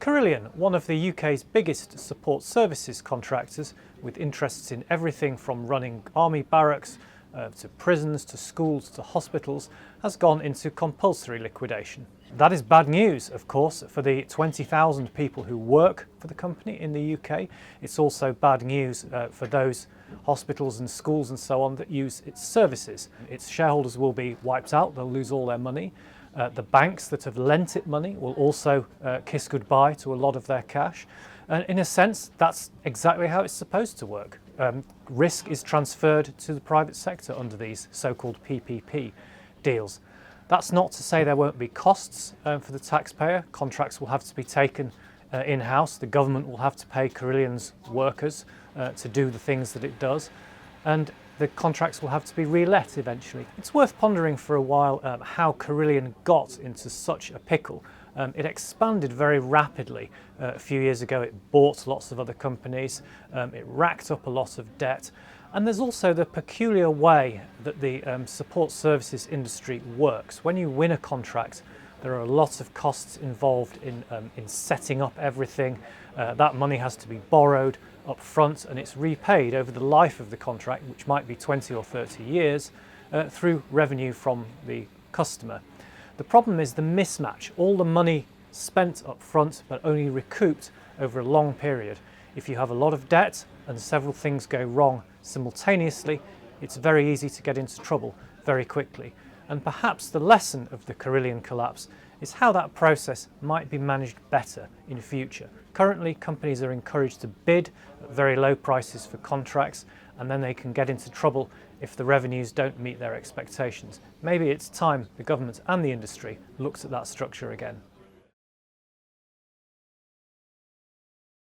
Carillion, one of the UK's biggest support services contractors, with interests in everything from running army barracks to prisons, to schools, to hospitals, has gone into compulsory liquidation. That is bad news, of course, for the 20,000 people who work for the company in the UK. It's also bad news for those hospitals and schools and so on that use its services. Its shareholders will be wiped out, they'll lose all their money. The banks that have lent it money will also kiss goodbye to a lot of their cash. And in a sense, that's exactly how it's supposed to work. Risk is transferred to the private sector under these so-called PPP deals. That's not to say there won't be costs for the taxpayer. Contracts will have to be taken in-house. The government will have to pay Carillion's workers to do the things that it does. And the contracts will have to be re-let eventually. It's worth pondering for a while how Carillion got into such a pickle. It expanded very rapidly. A few years ago it bought lots of other companies, it racked up a lot of debt, and there's also the peculiar way that the support services industry works. When you win a contract, there are lots of costs involved in setting up everything. That money has to be borrowed up front and it's repaid over the life of the contract, which might be 20 or 30 years, through revenue from the customer. The problem is the mismatch, all the money spent up front but only recouped over a long period. If you have a lot of debt and several things go wrong simultaneously, it's very easy to get into trouble very quickly. And perhaps the lesson of the Carillion collapse is how that process might be managed better in future. Currently, companies are encouraged to bid at very low prices for contracts, and then they can get into trouble if the revenues don't meet their expectations. Maybe it's time the government and the industry looked at that structure again.